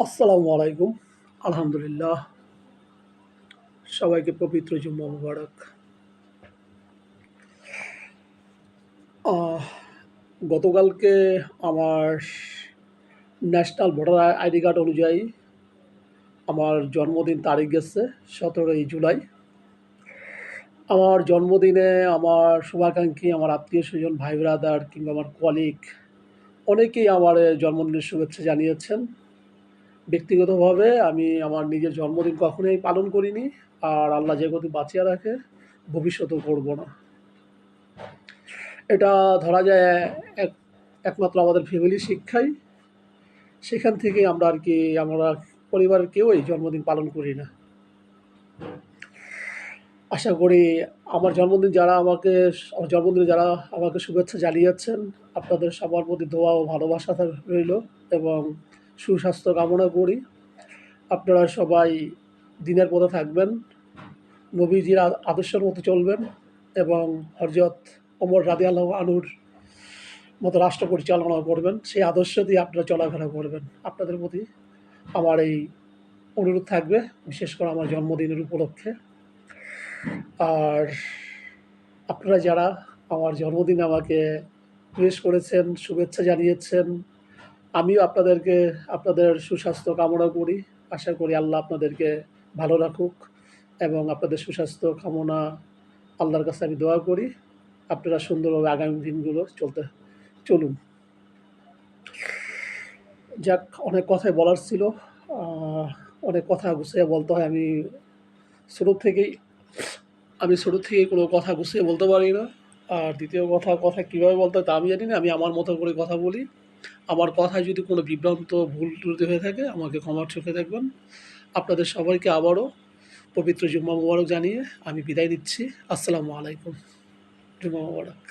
আসসালামু আলাইকুম। আলহামদুলিল্লাহ। সবাইকে পবিত্র জুম্মা মুবারক। আহ গতকালকে আমার ন্যাশনাল ভোটার আইডি কার্ড অনুযায়ী আমার জন্মদিন তারিখ গেছে ১৭ই জুলাই। আমার জন্মদিনে আমার শুভাকাঙ্ক্ষী, আমার আত্মীয়স্বজন, ভাই ব্রাদার কিংবা আমার কলিগ অনেকেই আমার জন্মদিনের শুভেচ্ছা জানিয়েছেন। ব্যক্তিগতভাবে আমি আমার নিজের জন্মদিন কখনোই পালন করিনি। আর আল্লাহ যে কদিন বাঁচিয়ে রাখে, ভবিষ্যতেও করব না। এটা ধরা যায় এক একমাত্র আমাদের ফ্যামিলির শিক্ষাই। সেখান থেকেই আমরা পরিবারের কেউই জন্মদিন পালন করি না। আশা করি আমার জন্মদিনে যারা আমাকে শুভেচ্ছা জানিয়েছেন, আপনাদের সবার প্রতি দোয়া ও ভালোবাসা রইল এবং সুস্বাস্থ্য কামনা করি। আপনারা সবাই দিনের পথে থাকবেন, নবীজির আদর্শের মতো চলবেন এবং হযরত ওমর রাদিয়াল্লাহু আনহুর মতো রাষ্ট্র পরিচালনা করবেন। সেই আদর্শ দিয়ে আপনারা চলাফেরা করবেন। আপনাদের প্রতি আমার এই অনুরোধ থাকবে, বিশেষ করে আমার জন্মদিনের উপলক্ষে। আর আপনারা যারা আমার জন্মদিনে আমাকে উইশ করেছেন, শুভেচ্ছা জানিয়েছেন, আমিও আপনাদের সুস্বাস্থ্য কামনা করি। আশা করি আল্লাহ আপনাদেরকে ভালো রাখুক এবং আপনাদের সুস্বাস্থ্য কামনা আল্লাহর কাছে আমি দোয়া করি। আপনারা সুন্দরভাবে আগামী দিনগুলো চলুন। যাক, অনেক কথাই বলার ছিল। আহ, অনেক কথা গুছিয়ে বলতে হয়। ছোটো থেকেই আমি ছোটো থেকেই কোনো কথা গুছিয়ে বলতে পারি না। আর দ্বিতীয় কথা কীভাবে বলতে হয় তা আমি জানি না। আমি আমার মতো করে কথা বলি। আমার কথায় যদি কোনো বিভ্রান্ত ভুল ত্রুটি হয়ে থাকে আমাকে ক্ষমার চোখে দেখবেন। আপনাদের সবাইকে আবারও পবিত্র জুম্মা মোবারক জানিয়ে আমি বিদায় নিচ্ছি। আসসালামু আলাইকুম। জুম্মা মোবারক।